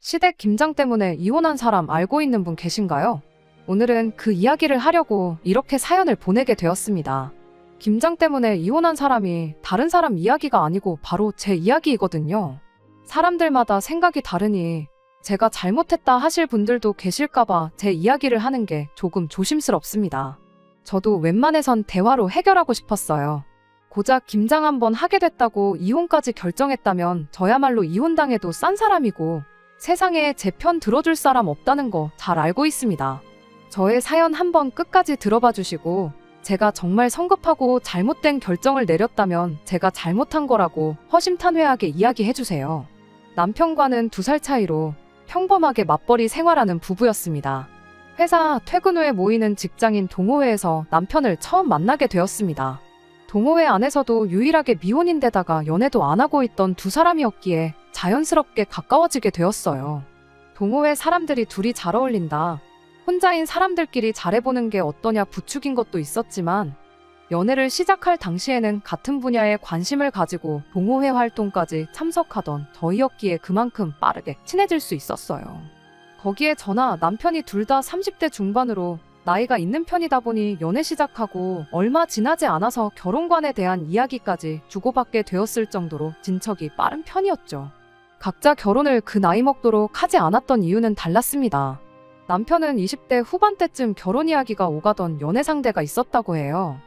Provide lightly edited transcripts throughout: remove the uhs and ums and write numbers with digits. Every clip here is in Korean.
시댁 김장 때문에 이혼한 사람 알고 있는 분 계신가요? 오늘은 그 이야기를 하려고 이렇게 사연을 보내게 되었습니다. 김장 때문에 이혼한 사람이 다른 사람 이야기가 아니고 바로 제 이야기이거든요. 사람들마다 생각이 다르니 제가 잘못했다 하실 분들도 계실까봐 제 이야기를 하는 게 조금 조심스럽습니다. 저도 웬만해선 대화로 해결하고 싶었어요. 고작 김장 한번 하게 됐다고 이혼까지 결정했다면 저야말로 이혼당해도 싼 사람이고 세상에 제 편 들어줄 사람 없다는 거 잘 알고 있습니다. 저의 사연 한번 끝까지 들어봐 주시고 제가 정말 성급하고 잘못된 결정을 내렸다면 제가 잘못한 거라고 허심탄회하게 이야기해 주세요. 남편과는 2살 차이로 평범하게 맞벌이 생활하는 부부였습니다. 회사 퇴근 후에 모이는 직장인 동호회에서 남편을 처음 만나게 되었습니다. 동호회 안에서도 유일하게 미혼인데다가 연애도 안 하고 있던 2사람이었기에 자연스럽게 가까워지게 되었어요. 동호회 사람들이 둘이 잘 어울린다. 혼자인 사람들끼리 잘해보는 게 어떠냐 부추긴 것도 있었지만 연애를 시작할 당시에는 같은 분야에 관심을 가지고 동호회 활동까지 참석하던 저희였기에 그만큼 빠르게 친해질 수 있었어요. 거기에 저나 남편이 둘 다 30대 중반으로 나이가 있는 편이다 보니 연애 시작하고 얼마 지나지 않아서 결혼관에 대한 이야기까지 주고받게 되었을 정도로 진척이 빠른 편이었죠. 각자 결혼을 그 나이 먹도록 하지 않았던 이유는 달랐습니다. 남편은 20대 후반때쯤 결혼 이야기가 오가던 연애 상대가 있었다고 해요.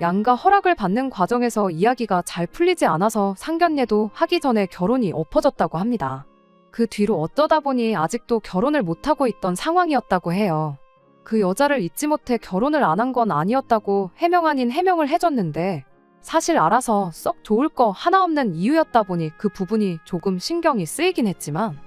양가 허락을 받는 과정에서 이야기가 잘 풀리지 않아서 상견례도 하기 전에 결혼이 엎어졌다고 합니다. 그 뒤로 어쩌다 보니 아직도 결혼을 못하고 있던 상황이었다고 해요. 그 여자를 잊지 못해 결혼을 안 한 건 아니었다고 해명 아닌 해명을 해줬는데 사실 알아서 썩 좋을 거 하나 없는 이유였다 보니 그 부분이 조금 신경이 쓰이긴 했지만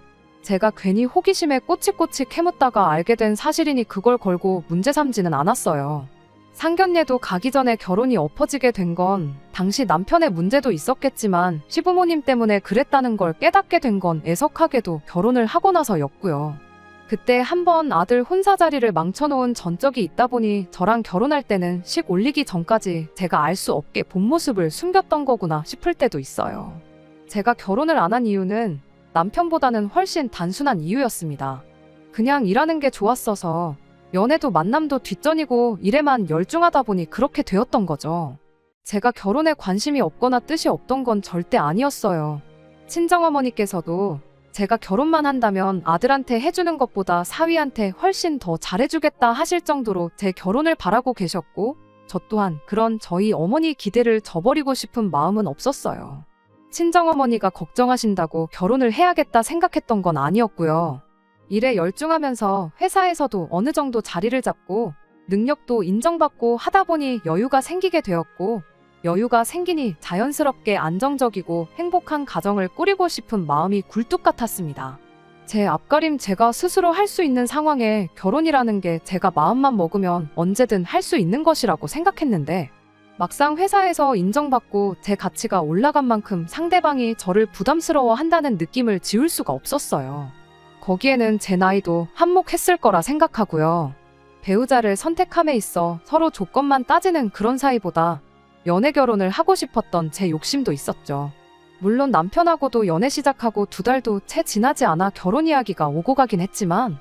제가 괜히 호기심에 꼬치꼬치 캐묻다가 알게 된 사실이니 그걸 걸고 문제 삼지는 않았어요. 상견례도 가기 전에 결혼이 엎어지게 된 건 당시 남편의 문제도 있었겠지만 시부모님 때문에 그랬다는 걸 깨닫게 된 건 애석하게도 결혼을 하고 나서였고요. 그때 한번 아들 혼사 자리를 망쳐놓은 전적이 있다 보니 저랑 결혼할 때는 식 올리기 전까지 제가 알 수 없게 본 모습을 숨겼던 거구나 싶을 때도 있어요. 제가 결혼을 안 한 이유는 남편보다는 훨씬 단순한 이유였습니다. 그냥 일하는 게 좋았어서 연애도 만남도 뒷전이고 일에만 열중하다 보니 그렇게 되었던 거죠. 제가 결혼에 관심이 없거나 뜻이 없던 건 절대 아니었어요. 친정어머니께서도 제가 결혼만 한다면 아들한테 해주는 것보다 사위한테 훨씬 더 잘해주겠다 하실 정도로 제 결혼을 바라고 계셨고 저 또한 그런 저희 어머니 기대를 저버리고 싶은 마음은 없었어요. 친정어머니가 걱정하신다고 결혼을 해야겠다 생각했던 건 아니었고요. 일에 열중하면서 회사에서도 어느 정도 자리를 잡고 능력도 인정받고 하다 보니 여유가 생기게 되었고 여유가 생기니 자연스럽게 안정적이고 행복한 가정을 꾸리고 싶은 마음이 굴뚝 같았습니다. 제 앞가림 제가 스스로 할 수 있는 상황에 결혼이라는 게 제가 마음만 먹으면 언제든 할 수 있는 것이라고 생각했는데 막상 회사에서 인정받고 제 가치가 올라간 만큼 상대방이 저를 부담스러워 한다는 느낌을 지울 수가 없었어요. 거기에는 제 나이도 한몫했을 거라 생각하고요. 배우자를 선택함에 있어 서로 조건만 따지는 그런 사이보다 연애 결혼을 하고 싶었던 제 욕심도 있었죠. 물론 남편하고도 연애 시작하고 2달도 채 지나지 않아 결혼 이야기가 오고 가긴 했지만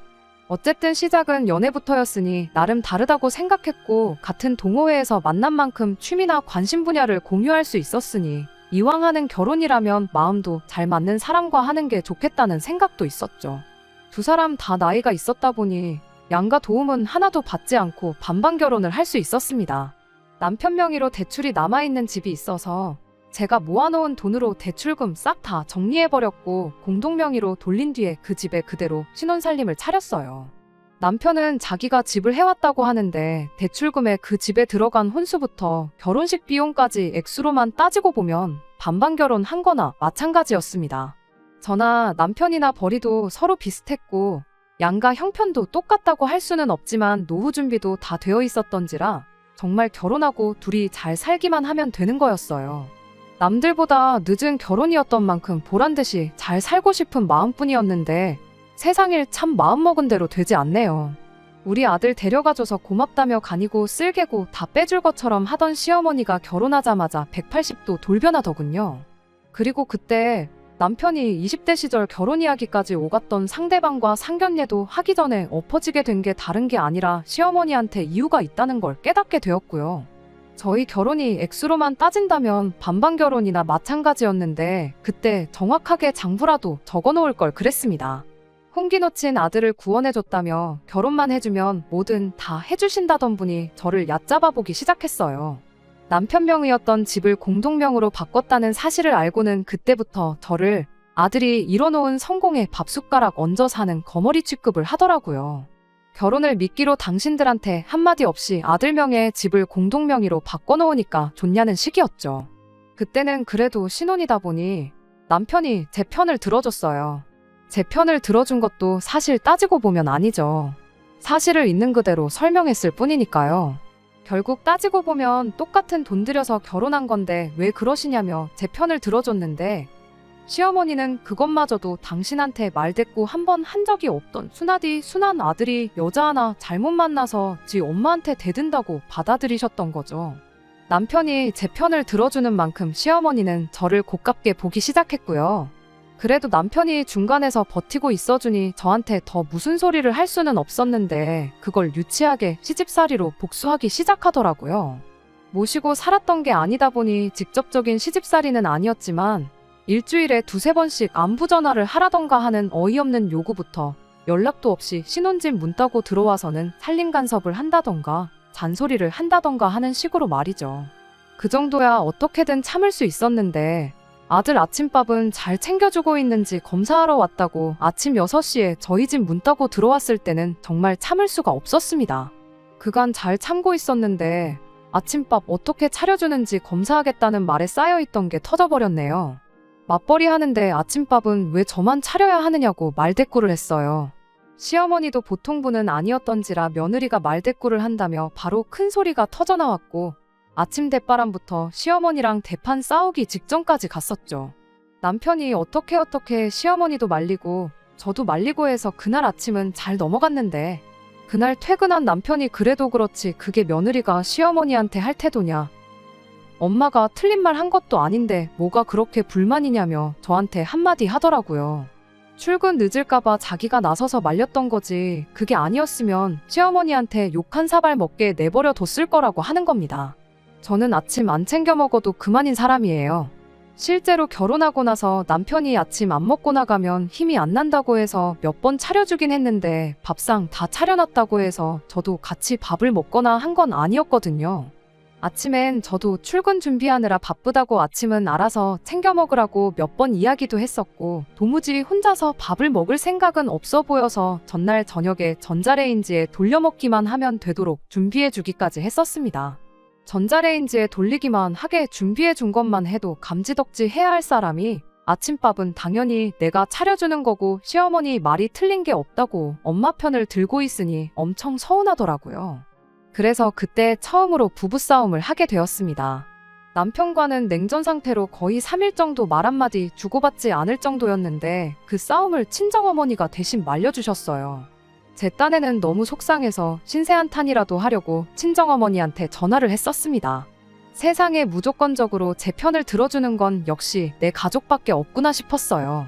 어쨌든 시작은 연애부터였으니 나름 다르다고 생각했고 같은 동호회에서 만난 만큼 취미나 관심 분야를 공유할 수 있었으니 이왕 하는 결혼이라면 마음도 잘 맞는 사람과 하는 게 좋겠다는 생각도 있었죠. 2사람 다 나이가 있었다 보니 양가 도움은 하나도 받지 않고 반반 결혼을 할 수 있었습니다. 남편 명의로 대출이 남아있는 집이 있어서 제가 모아놓은 돈으로 대출금 싹 다 정리해버렸고 공동 명의로 돌린 뒤에 그 집에 그대로 신혼살림을 차렸어요. 남편은 자기가 집을 해왔다고 하는데 대출금에 그 집에 들어간 혼수부터 결혼식 비용까지 액수로만 따지고 보면 반반 결혼한 거나 마찬가지였습니다. 저나 남편이나 벌이도 서로 비슷했고 양가 형편도 똑같다고 할 수는 없지만 노후 준비도 다 되어 있었던지라 정말 결혼하고 둘이 잘 살기만 하면 되는 거였어요. 남들보다 늦은 결혼이었던 만큼 보란듯이 잘 살고 싶은 마음뿐이었는데 세상일 참 마음먹은 대로 되지 않네요. 우리 아들 데려가줘서 고맙다며 간이고 쓸개고 다 빼줄 것처럼 하던 시어머니가 결혼하자마자 180도 돌변하더군요. 그리고 그때 남편이 20대 시절 결혼 이야기까지 오갔던 상대방과 상견례도 하기 전에 엎어지게 된 게 다른 게 아니라 시어머니한테 이유가 있다는 걸 깨닫게 되었고요. 저희 결혼이 액수로만 따진다면 반반 결혼이나 마찬가지였는데 그때 정확하게 장부라도 적어놓을 걸 그랬습니다. 홍기 놓친 아들을 구원해줬다며 결혼만 해주면 뭐든 다 해주신다던 분이 저를 얕잡아 보기 시작했어요. 남편 명의였던 집을 공동명으로 바꿨다는 사실을 알고는 그때부터 저를 아들이 이뤄놓은 성공에 밥숟가락 얹어 사는 거머리 취급을 하더라고요. 결혼을 미끼로 당신들한테 한마디 없이 아들 명의의 집을 공동명의로 바꿔놓으니까 좋냐는 식이었죠. 그때는 그래도 신혼이다 보니 남편이 제 편을 들어줬어요. 제 편을 들어준 것도 사실 따지고 보면 아니죠. 사실을 있는 그대로 설명했을 뿐이니까요. 결국 따지고 보면 똑같은 돈 들여서 결혼한 건데 왜 그러시냐며 제 편을 들어줬는데 시어머니는 그것마저도 당신한테 말대꾸 한 번 한 적이 없던 순하디 순한 아들이 여자 하나 잘못 만나서 지 엄마한테 대든다고 받아들이셨던 거죠. 남편이 제 편을 들어주는 만큼 시어머니는 저를 고깝게 보기 시작했고요. 그래도 남편이 중간에서 버티고 있어주니 저한테 더 무슨 소리를 할 수는 없었는데 그걸 유치하게 시집살이로 복수하기 시작하더라고요. 모시고 살았던 게 아니다 보니 직접적인 시집살이는 아니었지만 일주일에 두세 번씩 안부 전화를 하라던가 하는 어이없는 요구부터 연락도 없이 신혼집 문 따고 들어와서는 살림 간섭을 한다던가 잔소리를 한다던가 하는 식으로 말이죠. 그 정도야 어떻게든 참을 수 있었는데 아들 아침밥은 잘 챙겨주고 있는지 검사하러 왔다고 아침 6시에 저희 집 문 따고 들어왔을 때는 정말 참을 수가 없었습니다. 그간 잘 참고 있었는데 아침밥 어떻게 차려주는지 검사하겠다는 말에 쌓여있던 게 터져버렸네요. 맞벌이 하는데 아침밥은 왜 저만 차려야 하느냐고 말대꾸를 했어요. 시어머니도 보통 분은 아니었던지라 며느리가 말대꾸를 한다며 바로 큰 소리가 터져나왔고 아침 대바람부터 시어머니랑 대판 싸우기 직전까지 갔었죠. 남편이 어떻게 시어머니도 말리고 저도 말리고 해서 그날 아침은 잘 넘어갔는데 그날 퇴근한 남편이 그래도 그렇지 그게 며느리가 시어머니한테 할 태도냐. 엄마가 틀린 말 한 것도 아닌데 뭐가 그렇게 불만이냐며 저한테 한마디 하더라고요. 출근 늦을까봐 자기가 나서서 말렸던 거지 그게 아니었으면 시어머니한테 욕 한 사발 먹게 내버려 뒀을 거라고 하는 겁니다. 저는 아침 안 챙겨 먹어도 그만인 사람이에요. 실제로 결혼하고 나서 남편이 아침 안 먹고 나가면 힘이 안 난다고 해서 몇 번 차려주긴 했는데 밥상 다 차려놨다고 해서 저도 같이 밥을 먹거나 한 건 아니었거든요. 아침엔 저도 출근 준비하느라 바쁘다고 아침은 알아서 챙겨 먹으라고 몇 번 이야기도 했었고 도무지 혼자서 밥을 먹을 생각은 없어 보여서 전날 저녁에 전자레인지에 돌려먹기만 하면 되도록 준비해주기까지 했었습니다. 전자레인지에 돌리기만 하게 준비해준 것만 해도 감지덕지 해야 할 사람이 아침밥은 당연히 내가 차려주는 거고 시어머니 말이 틀린 게 없다고 엄마 편을 들고 있으니 엄청 서운하더라고요. 그래서 그때 처음으로 부부싸움을 하게 되었습니다. 남편과는 냉전 상태로 거의 3일 정도 말 한마디 주고받지 않을 정도였는데 그 싸움을 친정어머니가 대신 말려주셨어요. 제 딴에는 너무 속상해서 신세한탄이라도 하려고 친정어머니한테 전화를 했었습니다. 세상에 무조건적으로 제 편을 들어주는 건 역시 내 가족밖에 없구나 싶었어요.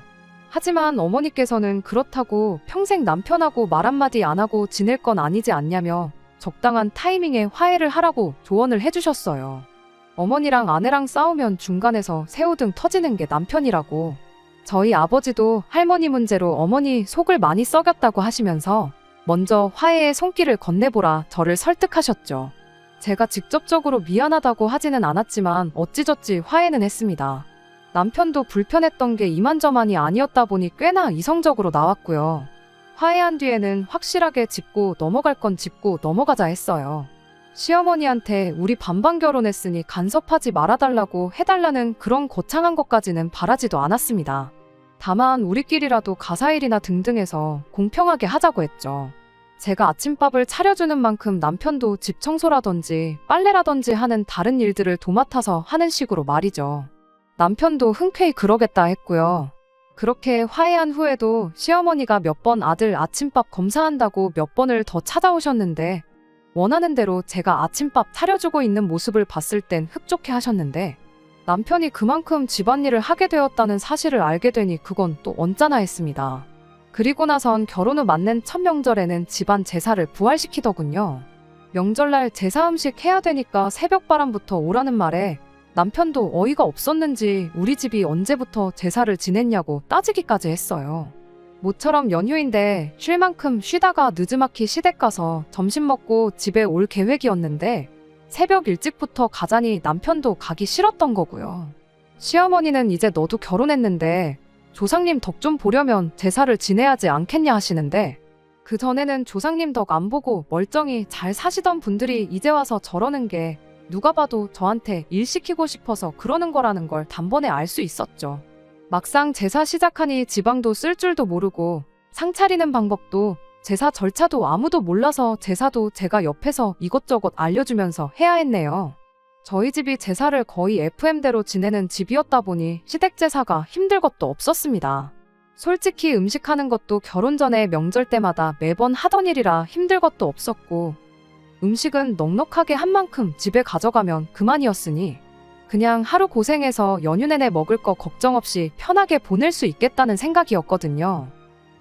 하지만 어머니께서는 그렇다고 평생 남편하고 말 한마디 안 하고 지낼 건 아니지 않냐며 적당한 타이밍에 화해를 하라고 조언을 해주셨어요. 어머니랑 아내랑 싸우면 중간에서 새우등 터지는 게 남편이라고. 저희 아버지도 할머니 문제로 어머니 속을 많이 썩였다고 하시면서 먼저 화해의 손길을 건네보라 저를 설득하셨죠. 제가 직접적으로 미안하다고 하지는 않았지만 어찌저찌 화해는 했습니다. 남편도 불편했던 게 이만저만이 아니었다 보니 꽤나 이성적으로 나왔고요. 화해한 뒤에는 확실하게 짚고 넘어갈 건 짚고 넘어가자 했어요. 시어머니한테 우리 반반 결혼했으니 간섭하지 말아달라고 해달라는 그런 거창한 것까지는 바라지도 않았습니다. 다만 우리끼리라도 가사일이나 등등해서 공평하게 하자고 했죠. 제가 아침밥을 차려주는 만큼 남편도 집 청소라든지 빨래라든지 하는 다른 일들을 도맡아서 하는 식으로 말이죠. 남편도 흔쾌히 그러겠다 했고요. 그렇게 화해한 후에도 시어머니가 몇 번 아들 아침밥 검사한다고 몇 번을 더 찾아오셨는데 원하는 대로 제가 아침밥 차려주고 있는 모습을 봤을 땐 흡족해 하셨는데 남편이 그만큼 집안일을 하게 되었다는 사실을 알게 되니 그건 또 언짢아 했습니다. 그리고 나선 결혼 후 맞는 첫 명절에는 집안 제사를 부활시키더군요. 명절날 제사 음식 해야 되니까 새벽바람부터 오라는 말에 남편도 어이가 없었는지 우리 집이 언제부터 제사를 지냈냐고 따지기까지 했어요. 모처럼 연휴인데 쉴 만큼 쉬다가 느즈마키 시댁 가서 점심 먹고 집에 올 계획이었는데 새벽 일찍부터 가자니 남편도 가기 싫었던 거고요. 시어머니는 이제 너도 결혼했는데 조상님 덕 좀 보려면 제사를 지내야지 않겠냐 하시는데 그 전에는 조상님 덕 안 보고 멀쩡히 잘 사시던 분들이 이제 와서 저러는 게 누가 봐도 저한테 일 시키고 싶어서 그러는 거라는 걸 단번에 알 수 있었죠. 막상 제사 시작하니 지방도 쓸 줄도 모르고 상 차리는 방법도 제사 절차도 아무도 몰라서 제사도 제가 옆에서 이것저것 알려주면서 해야 했네요. 저희 집이 제사를 거의 FM대로 지내는 집이었다 보니 시댁 제사가 힘들 것도 없었습니다. 솔직히 음식하는 것도 결혼 전에 명절 때마다 매번 하던 일이라 힘들 것도 없었고 음식은 넉넉하게 한 만큼 집에 가져가면 그만이었으니 그냥 하루 고생해서 연휴 내내 먹을 거 걱정 없이 편하게 보낼 수 있겠다는 생각이었거든요.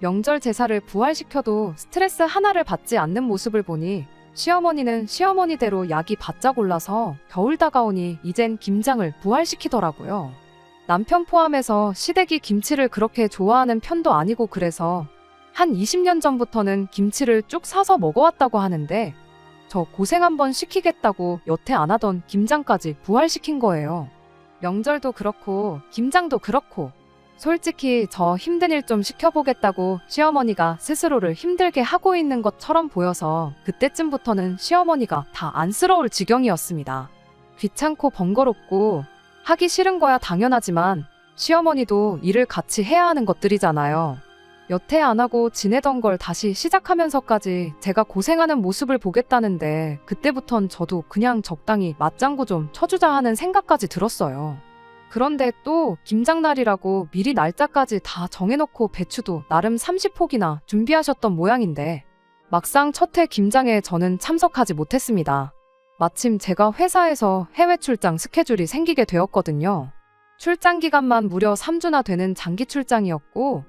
명절 제사를 부활시켜도 스트레스 하나를 받지 않는 모습을 보니 시어머니는 시어머니대로 약이 바짝 올라서 겨울 다가오니 이젠 김장을 부활시키더라고요. 남편 포함해서 시댁이 김치를 그렇게 좋아하는 편도 아니고 그래서 한 20년 전부터는 김치를 쭉 사서 먹어왔다고 하는데 저 고생 한번 시키겠다고 여태 안 하던 김장까지 부활시킨 거예요. 명절도 그렇고 김장도 그렇고 솔직히 저 힘든 일 좀 시켜보겠다고 시어머니가 스스로를 힘들게 하고 있는 것처럼 보여서 그때쯤부터는 시어머니가 다 안쓰러울 지경이었습니다. 귀찮고 번거롭고 하기 싫은 거야 당연하지만 시어머니도 일을 같이 해야 하는 것들이잖아요. 여태 안 하고 지내던 걸 다시 시작하면서까지 제가 고생하는 모습을 보겠다는데 그때부턴 저도 그냥 적당히 맞장구 좀 쳐주자 하는 생각까지 들었어요. 그런데 또 김장날이라고 미리 날짜까지 다 정해놓고 배추도 나름 30포기나 준비하셨던 모양인데 막상 첫 해 김장에 저는 참석하지 못했습니다. 마침 제가 회사에서 해외 출장 스케줄이 생기게 되었거든요. 출장 기간만 무려 3주나 되는 장기 출장이었고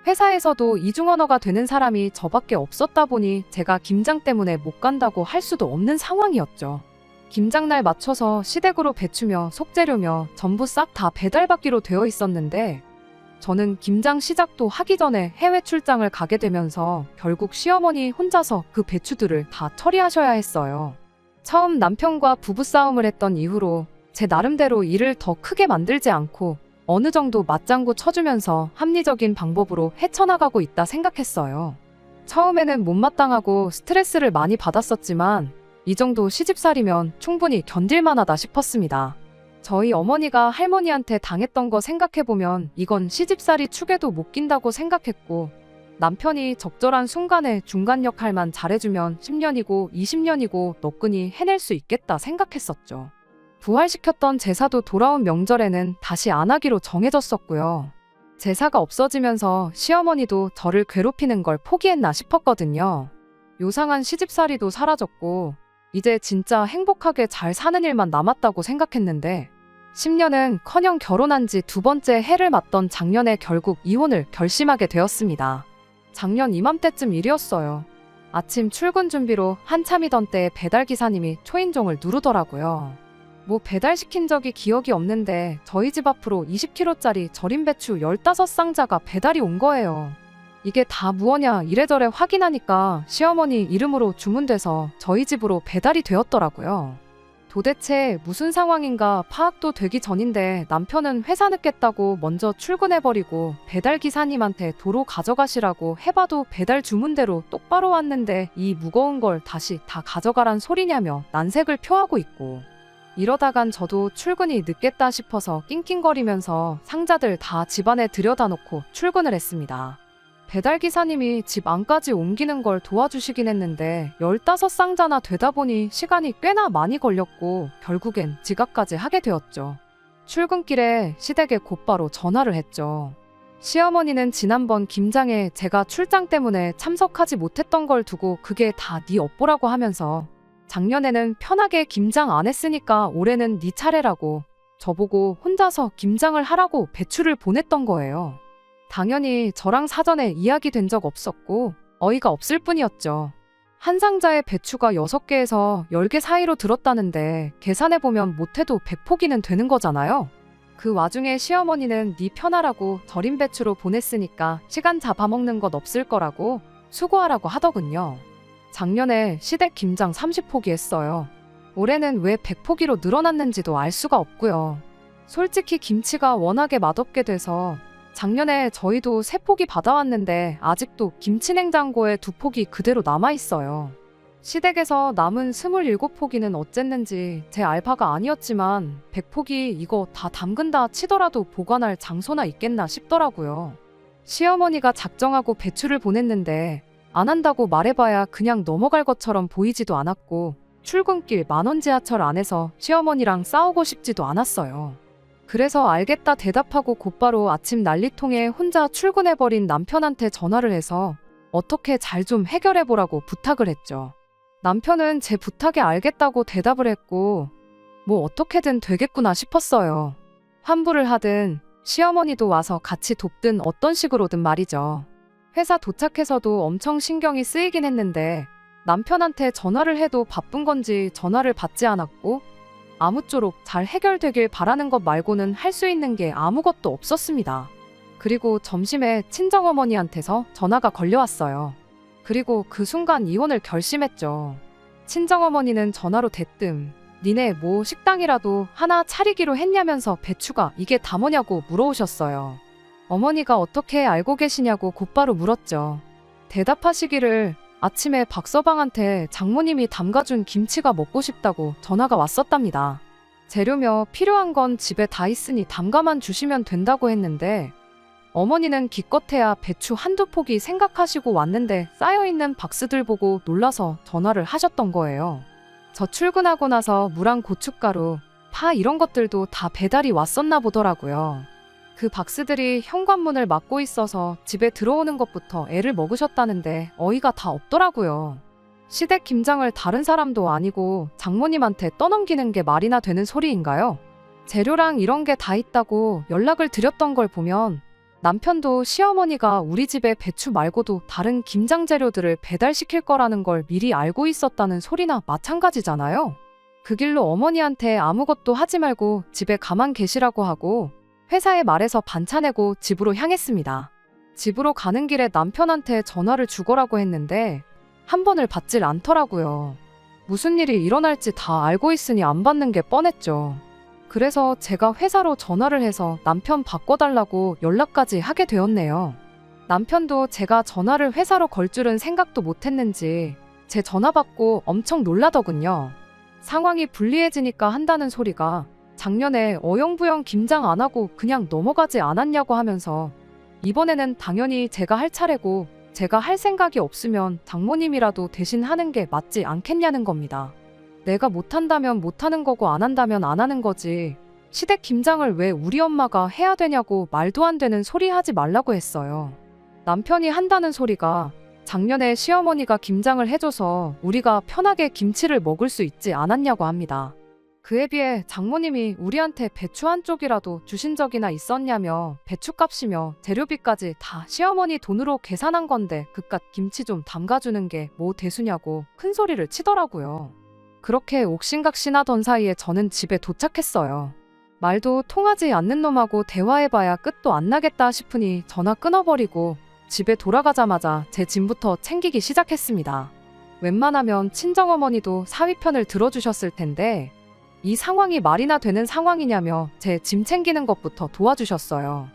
회사에서도 이중 언어가 되는 사람이 저밖에 없었다 보니 제가 김장 때문에 못 간다고 할 수도 없는 상황이었죠. 김장날 맞춰서 시댁으로 배추며 속재료며 전부 싹 다 배달받기로 되어 있었는데 저는 김장 시작도 하기 전에 해외 출장을 가게 되면서 결국 시어머니 혼자서 그 배추들을 다 처리하셔야 했어요. 처음 남편과 부부싸움을 했던 이후로 제 나름대로 일을 더 크게 만들지 않고 어느 정도 맞장구 쳐주면서 합리적인 방법으로 헤쳐나가고 있다 생각했어요. 처음에는 못마땅하고 스트레스를 많이 받았었지만 이 정도 시집살이면 충분히 견딜만하다 싶었습니다. 저희 어머니가 할머니한테 당했던 거 생각해보면 이건 시집살이 축에도 못 낀다고 생각했고 남편이 적절한 순간에 중간 역할만 잘해주면 10년이고 20년이고 너끈히 해낼 수 있겠다 생각했었죠. 부활시켰던 제사도 돌아온 명절에는 다시 안 하기로 정해졌었고요. 제사가 없어지면서 시어머니도 저를 괴롭히는 걸 포기했나 싶었거든요. 요상한 시집살이도 사라졌고 이제 진짜 행복하게 잘 사는 일만 남았다고 생각했는데 10년은 커녕 결혼한 지 2번째 해를 맞던 작년에 결국 이혼을 결심하게 되었습니다. 작년 이맘때쯤 일이었어요. 아침 출근 준비로 한참이던 때에 배달기사님이 초인종을 누르더라고요. 뭐 배달시킨 적이 기억이 없는데 저희 집 앞으로 20kg짜리 절임 배추 15상자가 배달이 온 거예요. 이게 다 무엇냐 이래저래 확인하니까 시어머니 이름으로 주문돼서 저희 집으로 배달이 되었더라고요. 도대체 무슨 상황인가 파악도 되기 전인데 남편은 회사 늦겠다고 먼저 출근해버리고 배달기사님한테 도로 가져가시라고 해봐도 배달 주문대로 똑바로 왔는데 이 무거운 걸 다시 다 가져가란 소리냐며 난색을 표하고 있고 이러다간 저도 출근이 늦겠다 싶어서 낑낑거리면서 상자들 다 집안에 들여다놓고 출근을 했습니다. 배달기사님이 집 안까지 옮기는 걸 도와주시긴 했는데 15상자나 되다 보니 시간이 꽤나 많이 걸렸고 결국엔 지각까지 하게 되었죠. 출근길에 시댁에 곧바로 전화를 했죠. 시어머니는 지난번 김장에 제가 출장 때문에 참석하지 못했던 걸 두고 그게 다 네 업보라고 하면서 작년에는 편하게 김장 안 했으니까 올해는 네 차례라고 저보고 혼자서 김장을 하라고 배추를 보냈던 거예요. 당연히 저랑 사전에 이야기된 적 없었고 어이가 없을 뿐이었죠. 한 상자에 배추가 6개에서 10개 사이로 들었다는데 계산해보면 못해도 100포기는 되는 거잖아요. 그 와중에 시어머니는 네 편하라고 절인 배추로 보냈으니까 시간 잡아먹는 것 없을 거라고 수고하라고 하더군요. 작년에 시댁 김장 30포기 했어요. 올해는 왜 100포기로 늘어났는지도 알 수가 없고요. 솔직히 김치가 워낙에 맛없게 돼서 작년에 저희도 3포기 받아왔는데 아직도 김치냉장고에 2포기 그대로 남아있어요. 시댁에서 남은 27포기는 어쨌는지 제 알바가 아니었지만 100포기 이거 다 담근다 치더라도 보관할 장소나 있겠나 싶더라고요. 시어머니가 작정하고 배추를 보냈는데 안 한다고 말해봐야 그냥 넘어갈 것처럼 보이지도 않았고 출근길 만원 지하철 안에서 시어머니랑 싸우고 싶지도 않았어요. 그래서 알겠다 대답하고 곧바로 아침 난리통에 혼자 출근해버린 남편한테 전화를 해서 어떻게 잘 좀 해결해보라고 부탁을 했죠. 남편은 제 부탁에 알겠다고 대답을 했고 뭐 어떻게든 되겠구나 싶었어요. 환불을 하든 시어머니도 와서 같이 돕든 어떤 식으로든 말이죠. 회사 도착해서도 엄청 신경이 쓰이긴 했는데 남편한테 전화를 해도 바쁜 건지 전화를 받지 않았고 아무쪼록 잘 해결되길 바라는 것 말고는 할 수 있는 게 아무것도 없었습니다. 그리고 점심에 친정어머니한테서 전화가 걸려왔어요. 그리고 그 순간 이혼을 결심했죠. 친정어머니는 전화로 대뜸 니네 뭐 식당이라도 하나 차리기로 했냐면서 배추가 이게 다 뭐냐고 물어오셨어요. 어머니가 어떻게 알고 계시냐고 곧바로 물었죠. 대답하시기를 아침에 박서방한테 장모님이 담가준 김치가 먹고 싶다고 전화가 왔었답니다. 재료며 필요한 건 집에 다 있으니 담가만 주시면 된다고 했는데 어머니는 기껏해야 배추 한두 포기 생각하시고 왔는데 쌓여있는 박스들 보고 놀라서 전화를 하셨던 거예요. 저 출근하고 나서 무랑 고춧가루, 파 이런 것들도 다 배달이 왔었나 보더라고요. 그 박스들이 현관문을 막고 있어서 집에 들어오는 것부터 애를 먹으셨다는데 어이가 다 없더라고요. 시댁 김장을 다른 사람도 아니고 장모님한테 떠넘기는 게 말이나 되는 소리인가요? 재료랑 이런 게 다 있다고 연락을 드렸던 걸 보면 남편도 시어머니가 우리 집에 배추 말고도 다른 김장 재료들을 배달시킬 거라는 걸 미리 알고 있었다는 소리나 마찬가지잖아요. 그 길로 어머니한테 아무것도 하지 말고 집에 가만 계시라고 하고 회사에 말해서 반차내고 집으로 향했습니다. 집으로 가는 길에 남편한테 전화를 주거라고 했는데 한 번을 받질 않더라고요. 무슨 일이 일어날지 다 알고 있으니 안 받는 게 뻔했죠. 그래서 제가 회사로 전화를 해서 남편 바꿔달라고 연락까지 하게 되었네요. 남편도 제가 전화를 회사로 걸 줄은 생각도 못했는지 제 전화 받고 엄청 놀라더군요. 상황이 불리해지니까 한다는 소리가 작년에 어영부영 김장 안 하고 그냥 넘어가지 않았냐고 하면서 이번에는 당연히 제가 할 차례고 제가 할 생각이 없으면 장모님이라도 대신 하는 게 맞지 않겠냐는 겁니다. 내가 못한다면 못하는 거고 안 한다면 안 하는 거지. 시댁 김장을 왜 우리 엄마가 해야 되냐고 말도 안 되는 소리 하지 말라고 했어요. 남편이 한다는 소리가 작년에 시어머니가 김장을 해줘서 우리가 편하게 김치를 먹을 수 있지 않았냐고 합니다. 그에 비해 장모님이 우리한테 배추 한 쪽이라도 주신 적이나 있었냐며 배추값이며 재료비까지 다 시어머니 돈으로 계산한 건데 그깟 김치 좀 담가주는 게 뭐 대수냐고 큰 소리를 치더라고요. 그렇게 옥신각신하던 사이에 저는 집에 도착했어요. 말도 통하지 않는 놈하고 대화해봐야 끝도 안 나겠다 싶으니 전화 끊어버리고 집에 돌아가자마자 제 짐부터 챙기기 시작했습니다. 웬만하면 친정어머니도 사위 편을 들어주셨을 텐데 이 상황이 말이나 되는 상황이냐며 제 짐 챙기는 것부터 도와주셨어요.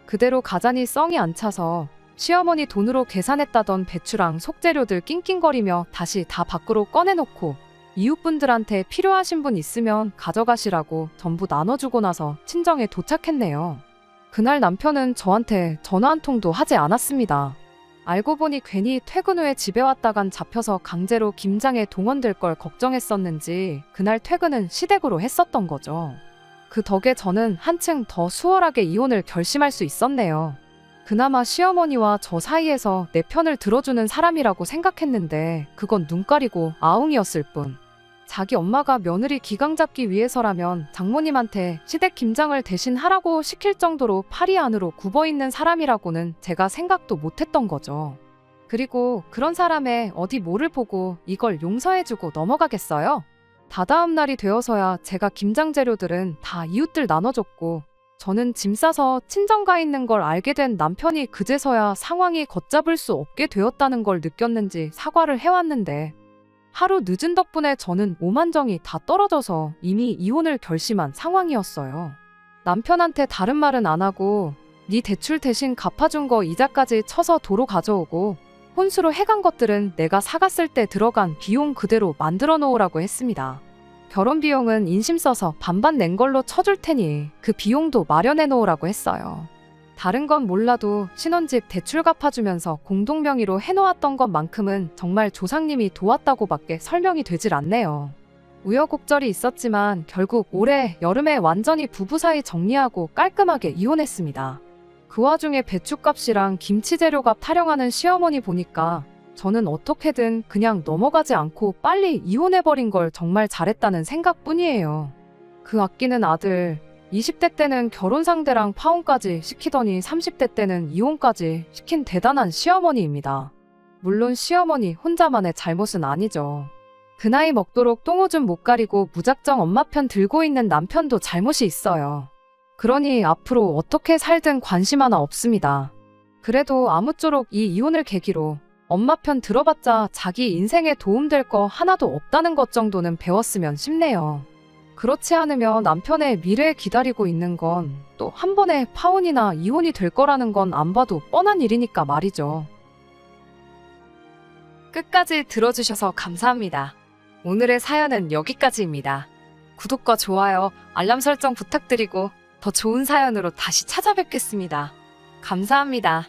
그대로 가자니 썽이 안 차서 시어머니 돈으로 계산했다던 배추랑 속재료들 낑낑거리며 다시 다 밖으로 꺼내놓고 이웃분들한테 필요하신 분 있으면 가져가시라고 전부 나눠주고 나서 친정에 도착했네요. 그날 남편은 저한테 전화 한 통도 하지 않았습니다. 알고 보니 괜히 퇴근 후에 집에 왔다간 잡혀서 강제로 김장에 동원될 걸 걱정했었는지 그날 퇴근은 시댁으로 했었던 거죠. 그 덕에 저는 한층 더 수월하게 이혼을 결심할 수 있었네요. 그나마 시어머니와 저 사이에서 내 편을 들어주는 사람이라고 생각했는데 그건 눈 가리고 아웅이었을 뿐. 자기 엄마가 며느리 기강 잡기 위해서라면 장모님한테 시댁 김장을 대신 하라고 시킬 정도로 팔이 안으로 굽어있는 사람이라고는 제가 생각도 못했던 거죠. 그리고 그런 사람의 어디 뭐를 보고 이걸 용서해주고 넘어가겠어요? 다다음 날이 되어서야 제가 김장 재료들은 다 이웃들 나눠줬고 저는 짐 싸서 친정 가 있는 걸 알게 된 남편이 그제서야 상황이 걷잡을 수 없게 되었다는 걸 느꼈는지 사과를 해왔는데 하루 늦은 덕분에 저는 오만정이 다 떨어져서 이미 이혼을 결심한 상황이었어요. 남편한테 다른 말은 안 하고 네 대출 대신 갚아준 거 이자까지 쳐서 도로 가져오고 혼수로 해간 것들은 내가 사갔을 때 들어간 비용 그대로 만들어 놓으라고 했습니다. 결혼 비용은 인심 써서 반반 낸 걸로 쳐줄 테니 그 비용도 마련해 놓으라고 했어요. 다른 건 몰라도 신혼집 대출 갚아주면서 공동명의로 해놓았던 것만큼은 정말 조상님이 도왔다고밖에 설명이 되질 않네요. 우여곡절이 있었지만 결국 올해 여름에 완전히 부부 사이 정리하고 깔끔하게 이혼했습니다. 그 와중에 배추값이랑 김치 재료값 타령하는 시어머니 보니까 저는 어떻게든 그냥 넘어가지 않고 빨리 이혼해버린 걸 정말 잘했다는 생각뿐이에요. 그 아끼는 아들 20대 때는 결혼 상대랑 파혼까지 시키더니 30대 때는 이혼까지 시킨 대단한 시어머니입니다. 물론 시어머니 혼자만의 잘못은 아니죠. 그 나이 먹도록 똥오줌 못 가리고 무작정 엄마 편 들고 있는 남편도 잘못이 있어요. 그러니 앞으로 어떻게 살든 관심 하나 없습니다. 그래도 아무쪼록 이 이혼을 계기로 엄마 편 들어봤자 자기 인생에 도움될 거 하나도 없다는 것 정도는 배웠으면 싶네요. 그렇지 않으면 남편의 미래에 기다리고 있는 건 또 한 번에 파혼이나 이혼이 될 거라는 건 안 봐도 뻔한 일이니까 말이죠. 끝까지 들어주셔서 감사합니다. 오늘의 사연은 여기까지입니다. 구독과 좋아요, 알람 설정 부탁드리고 더 좋은 사연으로 다시 찾아뵙겠습니다. 감사합니다.